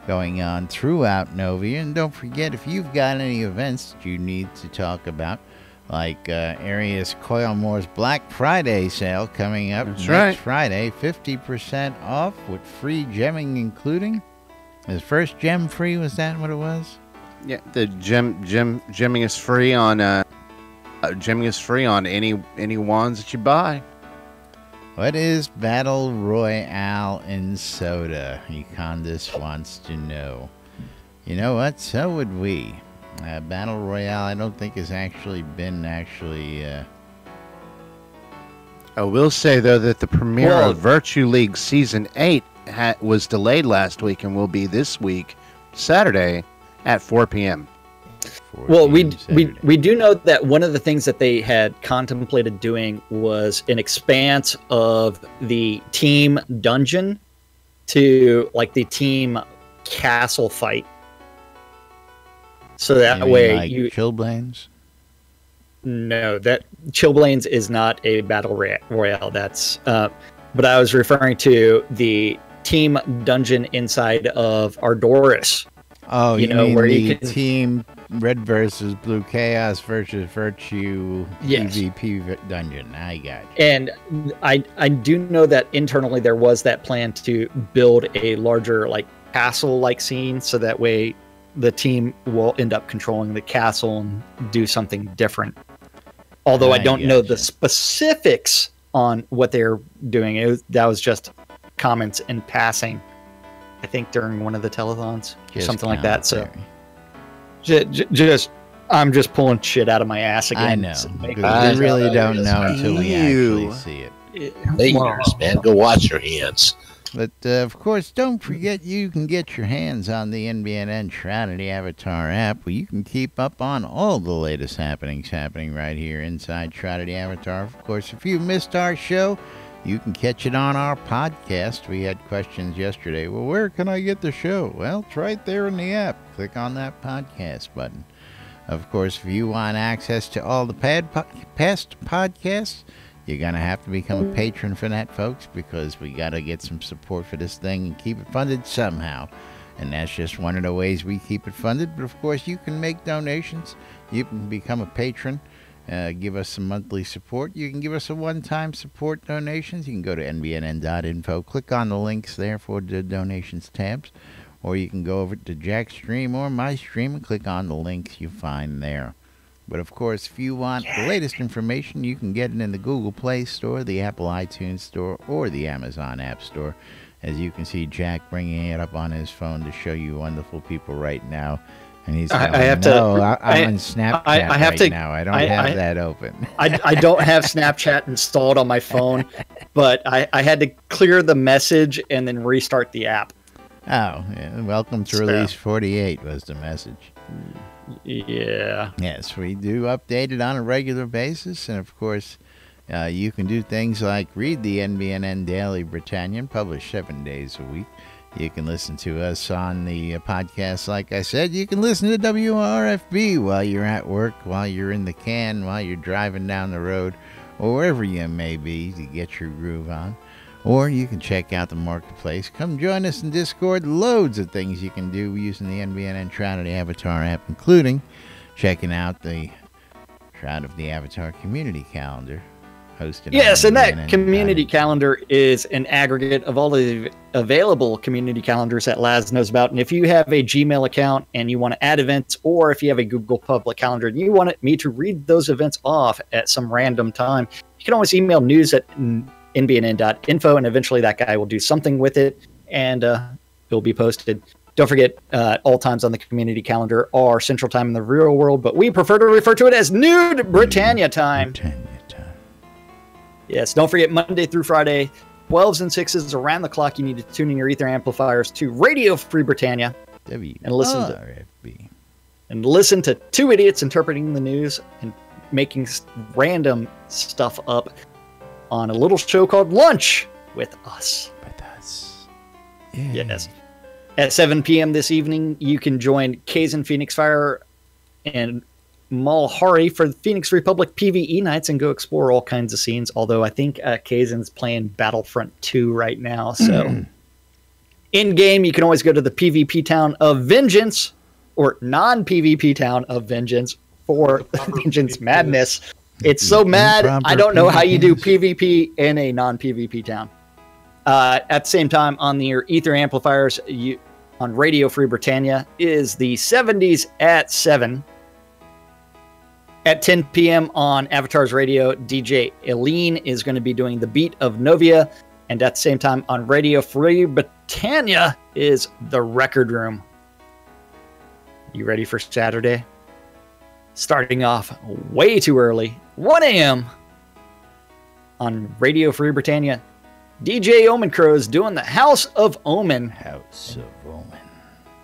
going on throughout Novia. And don't forget, if you've got any events that you need to talk about, like Arius Coilmore's Black Friday sale coming up next Friday, 50% off with free gemming including. His first gem free, was that what it was? Yeah, the gemming is free on any wands that you buy. What is Battle Royale in Soda? Econdis wants to know. You know what? So would we. Battle Royale, I don't think has actually been I will say though that the premiere of Virtue League Season 8 was delayed last week and will be this week, Saturday. At 4 p.m. Well, we do know that one of the things that they had contemplated doing was an expanse of the team dungeon to like the team castle fight. So that way like Chillblains? No, that Chillblains is not a battle royale. That's but I was referring to the team dungeon inside of Ardoris. Oh, you know, mean where the you can- team Red versus Blue Chaos versus Virtue Yes. PvP dungeon. I got you. And I do know that internally there was that plan to build a larger like castle-like scene, so that way the team will end up controlling the castle and do something different. Although I don't know the specifics on what they're doing. That was just comments in passing, I think, during one of the telethons or something like that. So just I'm just pulling shit out of my ass again. I know. We really don't know until we actually see it. Haters, man, go wash your hands. But, of course, don't forget you can get your hands on the NBNN Shroud of the Avatar app, where you can keep up on all the latest happenings happening right here inside Shroud of the Avatar. Of course, if you missed our show, you can catch it on our podcast. We had questions yesterday. Well, where can I get the show? Well, it's right there in the app. Click on that podcast button. Of course, if you want access to all the past podcasts, you're going to have to become a patron for that, folks, because we got to get some support for this thing and keep it funded somehow. And that's just one of the ways we keep it funded. But, of course, you can make donations. You can become a patron, give us some monthly support. You can give us a one-time support donations. You can go to nbnn.info, click on the links there for the donations tabs. Or you can go over to Jack's stream or my stream and click on the links you find there. But, of course, if you want the latest information, you can get it in the Google Play Store, the Apple iTunes Store, or the Amazon App Store. As you can see, Jack bringing it up on his phone to show you wonderful people right now. And he's going, I'm on Snapchat right now. I don't have that open. I don't have Snapchat installed on my phone, but I had to clear the message and then restart the app. Oh, yeah. Welcome to Release 48 was the message. Yeah. Yes, we do update it on a regular basis. And, of course, you can do things like read the NBNN Daily Britannian, published 7 days a week. You can listen to us on the podcast, like I said. You can listen to WRFB while you're at work, while you're in the can, while you're driving down the road, or wherever you may be to get your groove on. Or you can check out the marketplace. Come join us in Discord. Loads of things you can do using the NBNN Shroud of the Avatar app, including checking out the Shroud of the Avatar community calendar. Hosted yes, on and that NBNN. community calendar is an aggregate of all the available community calendars that Laz knows about. And if you have a Gmail account and you want to add events, or if you have a Google public calendar and you want me to read those events off at some random time, you can always email news@nbnn.info, and eventually that guy will do something with it, and it'll be posted. Don't forget, all times on the community calendar are Central Time in the real world, but we prefer to refer to it as Nude Britannia Time. Yes, don't forget, Monday through Friday, 12s and 6s around the clock. You need to tune in your ether amplifiers to Radio Free Britannia and listen to two idiots interpreting the news and making random stuff up on a little show called Lunch with Us. Yeah. Yes. At 7 p.m. this evening, you can join Kazan Phoenix Fire and Malhari for the Phoenix Republic PvE nights and go explore all kinds of scenes. Although I think Kazan's playing Battlefront 2 right now. So in-game, you can always go to the PvP Town of Vengeance, or non-PvP Town of Vengeance, for Vengeance Madness. It's so mad, I don't know how you do PvP in a non-PvP town. At the same time, on your ether amplifiers, on Radio Free Britannia is the 70s at 7. At 10 p.m. on Avatar's Radio, DJ Eileen is going to be doing the Beat of Novia. And at the same time on Radio Free Britannia is The Record Room. You ready for Saturday? Starting off way too early, 1 a.m. on Radio Free Britannia, DJ Omen Crow is doing the House of Omen. House of Omen.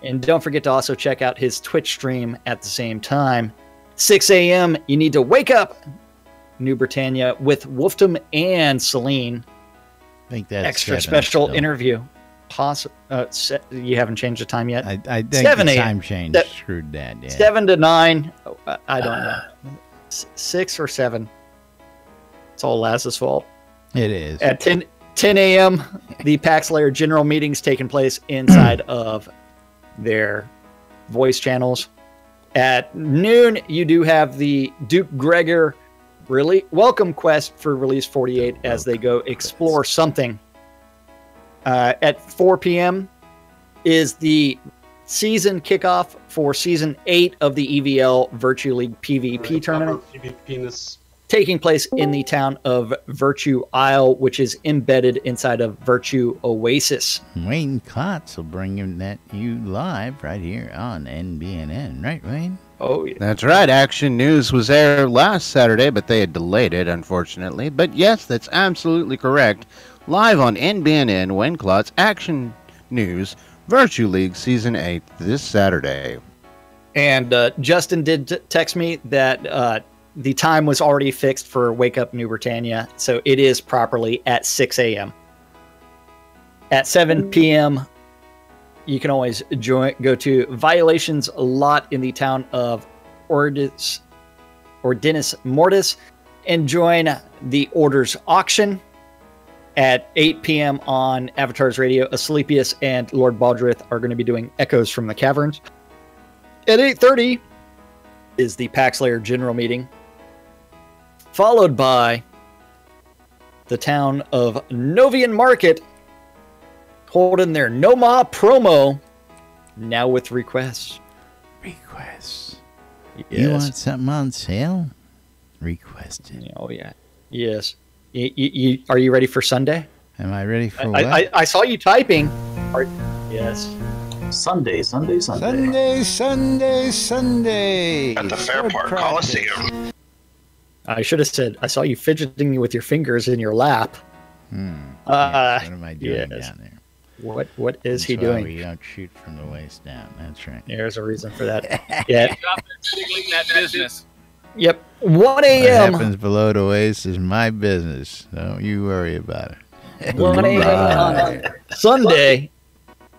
And don't forget to also check out his Twitch stream at the same time. 6 a.m. You need to wake up, New Britannia, with Wolfdom and Celine. I think that's extra special interview. You haven't changed the time yet. I think the time change screwed that. Yeah. 7 to 9. I don't know. 6 or 7. It's all Laz's fault. It is. At 10 a.m., the PAX Layer general meetings taking place inside of their voice channels. At noon, you do have the Duke Gregor welcome quest for Release 48 as they go explore something. At 4 p.m. is the season kickoff for Season 8 of the EVL Virtue League PvP tournament. Taking place in the town of Virtue Isle, which is embedded inside of Virtue Oasis. Wayne Klotz will bring you live right here on NBNN. Right, Wayne? Oh, yeah. That's right. Action News was there last Saturday, but they had delayed it, unfortunately. But yes, that's absolutely correct. Live on NBNN, Wayne Klotz, Action News, Virtue League Season 8 this Saturday. And Justin did text me that the time was already fixed for Wake Up New Britannia, so it is properly at 6 a.m. At 7 p.m., you can always go to Violations Lot in the town of Ordinis Mortis and join the Orders Auction. At 8 p.m. on Avatar's Radio, Asclepius and Lord Baldrith are going to be doing Echoes from the Caverns. At 8:30 is the PAX Layer general meeting, followed by the town of Novian Market holding their Noma promo, now with requests. Requests. Yes. You want something on sale? Request it. Oh, yeah. Yes. Are you ready for Sunday? Am I ready for what? I saw you typing. Yes. Sunday. Sunday. At the Fair Park Coliseum. I should have said, I saw you fidgeting with your fingers in your lap. Yes, what am I doing down there? What is That's he why doing? We don't shoot from the waist down. That's right. There's a reason for that. Yeah. That business. Yep. 1 What a.m. happens below the waist is my business. Don't you worry about it. 1 a.m. on Sunday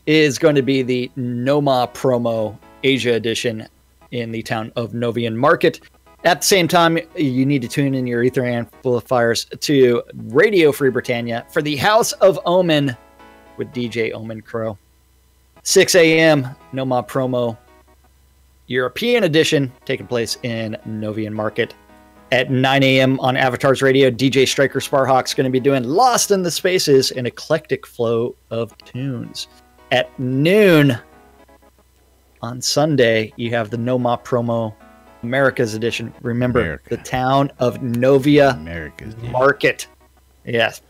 is going to be the Noma promo Asia edition in the town of Novian Market. At the same time, you need to tune in your ether amplifiers to Radio Free Britannia for the House of Omen with DJ Omen Crow. 6 a.m. Noma promo European edition taking place in Novian Market. At 9 a.m. on Avatar's Radio, DJ Striker Sparhawk's going to be doing Lost in the Spaces, an eclectic flow of tunes. At noon on Sunday, you have the Noma promo America's edition. Remember, the town of Novia America's Market. Yes.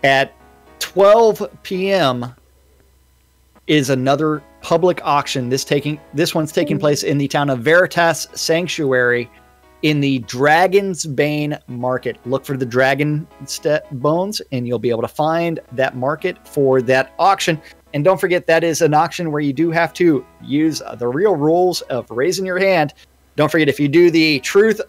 At 12 p.m. is another public auction. This one's taking place in the town of Veritas Sanctuary in the Dragon's Bane Market. Look for the dragon bones and you'll be able to find that market for that auction. And don't forget, that is an auction where you do have to use the real rules of raising your hand. Don't forget, if you do the truth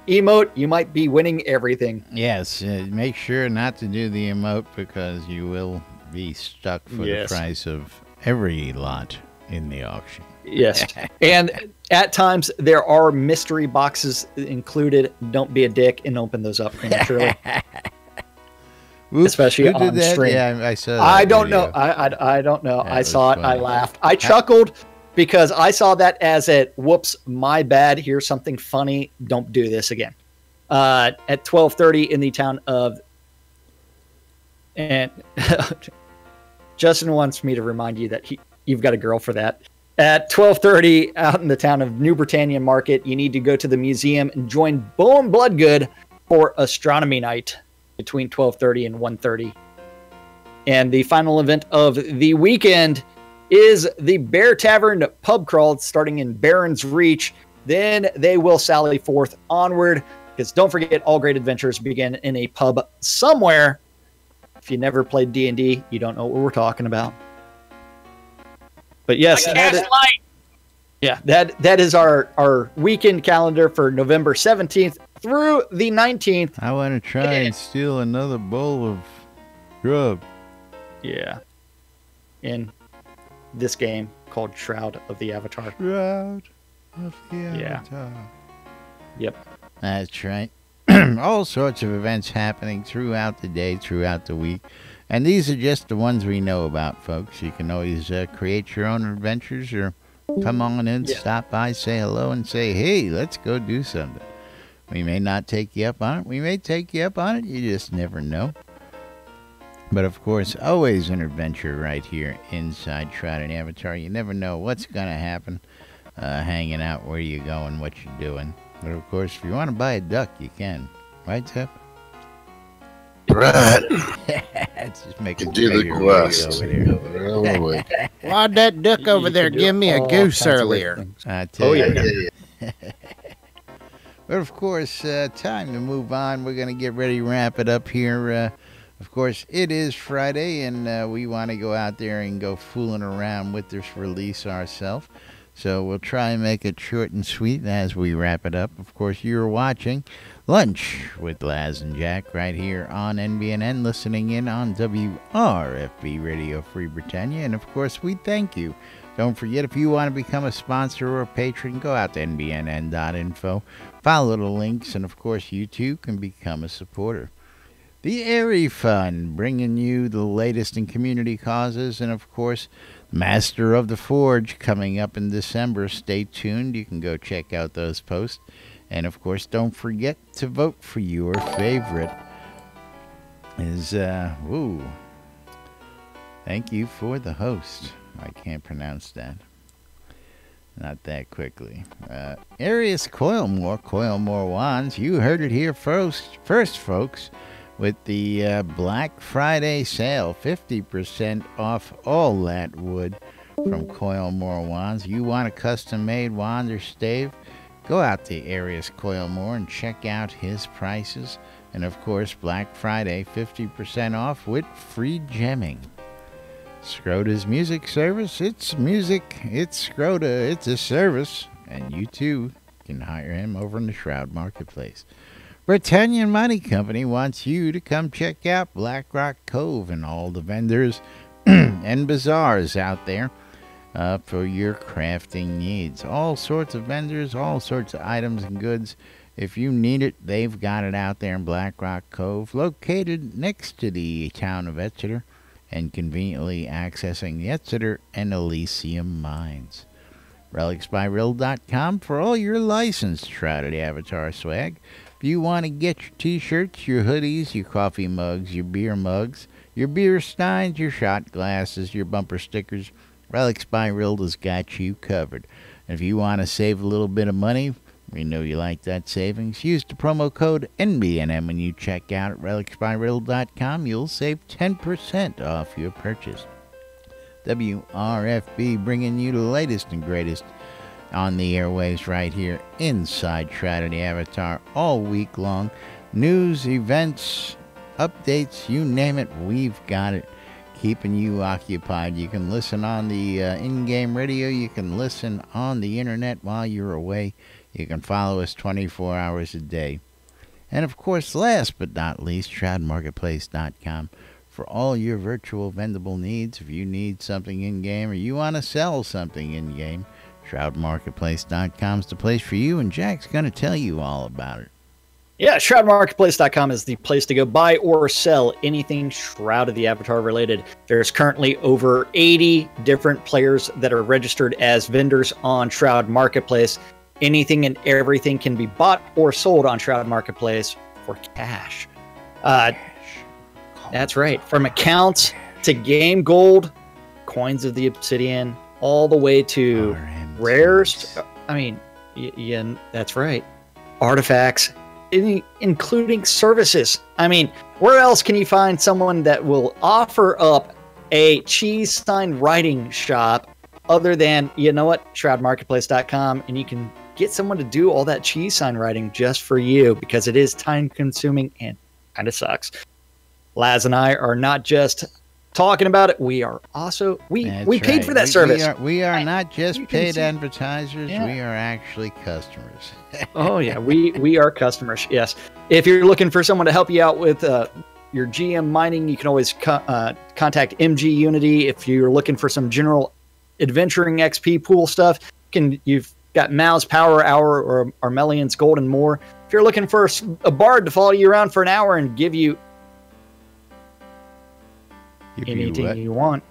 emote, you might be winning everything. Yes, make sure not to do the emote because you will be stuck for the price of every lot in the auction. Yes. And at times there are mystery boxes included. Don't be a dick and open those up prematurely. Especially on stream. Yeah, I saw that I don't video. know. I don't know. That I was saw it. funny. I laughed. I chuckled because I saw that as a whoops, my bad. Here's something funny. Don't do this again. At 12:30 in the town of, and Justin wants me to remind you that you've got a girl for that. At 12:30 out in the town of New Britannia Market, you need to go to the museum and join Bone Bloodgood for Astronomy Night between 12:30 and 1:30. And the final event of the weekend is the Bear Tavern pub crawl starting in Baron's Reach. Then they will sally forth onward, because don't forget, all great adventures begin in a pub somewhere. If you never played D&D, you don't know what we're talking about. But yes, that is our weekend calendar for November 17th through the 19th. I want to try and steal another bowl of grub. Yeah. In this game called Shroud of the Avatar. Shroud of the Avatar. Yep. That's right. all sorts of events happening throughout the day, throughout the week. And these are just the ones we know about, folks. You can always create your own adventures or come on in, stop by, say hello, and say, hey, let's go do something. We may not take you up on it. We may take you up on it. You just never know. But, of course, always an adventure right here inside Shroud and Avatar. You never know what's going to happen hanging out, where you going, what you're doing. But, of course, if you want to buy a duck, you can. Right, Tip? Right. It's just making Do the quest. Why'd that duck over there give me a goose earlier? I tell you. But, of course, time to move on. We're going to get ready to wrap it up here. Of course, it is Friday, and we want to go out there and go fooling around with this release ourselves. So we'll try and make it short and sweet as we wrap it up. Of course, you're watching Lunch with Laz and Jack right here on NBNN, listening in on WRFB Radio Free Britannia. And, of course, we thank you. Don't forget, if you want to become a sponsor or a patron, go out to nbnn.info, follow the links, and, of course, you too can become a supporter. The Airy Fund, bringing you the latest in community causes, and, of course, Master of the Forge coming up in December. Stay tuned. You can go check out those posts. And, of course, don't forget to vote for your favorite. Thank you for the host. I can't pronounce that. Not that quickly. Arius Coilmore Wands. You heard it here first, folks. With the Black Friday sale, 50% off all that wood from Coilmore Wands. You want a custom-made wand or stave? Go out to Arius Coilmore and check out his prices. And, of course, Black Friday, 50% off with free gemming. Scroda's Music Service. It's music. It's Scroda. It's a service. And you, too, can hire him over in the Shroud Marketplace. Britannia Money Company wants you to come check out Black Rock Cove and all the vendors and bazaars out there for your crafting needs. All sorts of vendors, all sorts of items and goods. If you need it, they've got it out there in Black Rock Cove, located next to the town of Exeter and conveniently accessing the Exeter and Elysium mines. RelicsByRill.com for all your licensed Shrouded Avatar swag. If you want to get your t-shirts, your hoodies, your coffee mugs, your beer steins, your shot glasses, your bumper stickers, Relics by Rill has got you covered. And if you want to save a little bit of money, we know you like that savings, use the promo code NBNN when you check out at RelicsByRill.com. You'll save 10% off your purchase. WRFB bringing you the latest and greatest on the airwaves right here inside Shroud of the Avatar all week long. News, events, updates, you name it, we've got it, keeping you occupied. You can listen on the in-game radio. You can listen on the internet while you're away. You can follow us 24 hours a day. And, of course, last but not least, ShroudMarketplace.com for all your virtual vendable needs. If you need something in-game or you want to sell something in-game, ShroudMarketplace.com is the place for you, and Jack's going to tell you all about it. Yeah, ShroudMarketplace.com is the place to go buy or sell anything Shroud of the Avatar related. There's currently over 80 different players that are registered as vendors on Shroud Marketplace. Anything and everything can be bought or sold on Shroud Marketplace for cash. That's right. From accounts to game gold, coins of the Obsidian, all the way to rares. I mean, yeah, that's right. Artifacts, including services. I mean, where else can you find someone that will offer up a cheese sign writing shop other than, you know what, ShroudMarketplace.com, and you can get someone to do all that cheese sign writing just for you, because it is time consuming and kind of sucks. Laz and I are not just talking about it, we are also we paid for that service. We are not just paid advertisers, we are actually customers. Oh yeah, we are customers. Yes. If you're looking for someone to help you out with your GM mining, you can always contact MG Unity. If you're looking for some general adventuring XP pool stuff, you Got Mal's Power Hour or Armelian's Gold and more. If you're looking for a bard to follow you around for an hour and give you anything you want,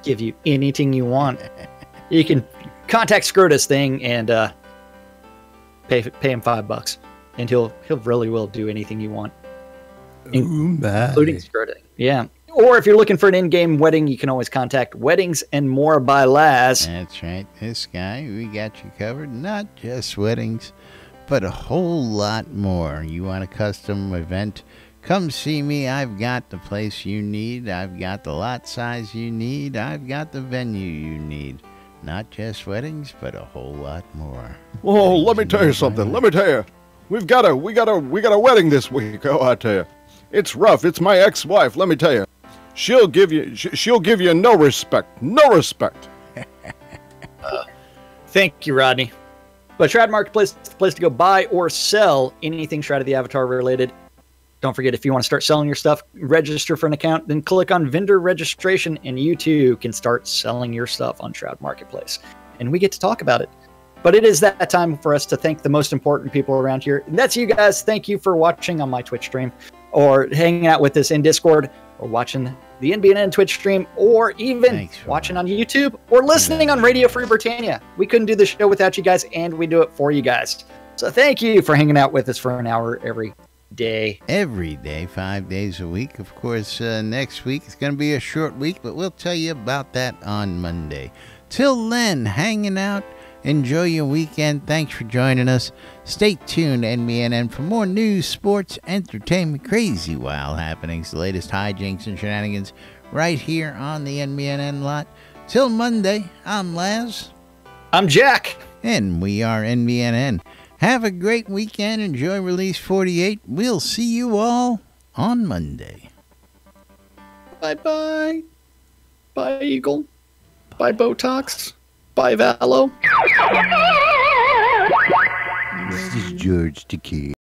give you anything you want, you can contact Scrotus thing and pay him $5, and he'll really will do anything you want, including Scrotus. Yeah. Or if you're looking for an in-game wedding, you can always contact Weddings and More by Laz. That's right. This guy, we got you covered. Not just weddings, but a whole lot more. You want a custom event? Come see me. I've got the place you need. I've got the lot size you need. I've got the venue you need. Not just weddings, but a whole lot more. Oh, let me tell you something. Let me tell you. We got a wedding this week. Oh, I tell you. It's rough. It's my ex-wife. Let me tell you. She'll give you no respect. No respect. Thank you, Rodney. But Shroud Marketplace is the place to go buy or sell anything Shroud of the Avatar related. Don't forget, if you want to start selling your stuff, register for an account, then click on vendor registration, and you too can start selling your stuff on Shroud Marketplace. And we get to talk about it. But it is that time for us to thank the most important people around here. And that's you guys. Thank you for watching on my Twitch stream, or hanging out with us in Discord, or watching the NBNN Twitch stream, or even watching on YouTube, or listening on Radio Free Britannia. We couldn't do the show without you guys, and we do it for you guys. So thank you for hanging out with us for an hour every day. Every day, 5 days a week. Of course, next week it's going to be a short week, but we'll tell you about that on Monday. Till then, hanging out. Enjoy your weekend. Thanks for joining us. Stay tuned, NBNN, for more news, sports, entertainment, crazy wild happenings, the latest hijinks and shenanigans right here on the NBNN lot. Till Monday, I'm Laz. I'm Jack. And we are NBNN. Have a great weekend. Enjoy Release 48. We'll see you all on Monday. Bye-bye. Bye, Eagle. Bye, Botox. Bye, Valo. This is George Takei.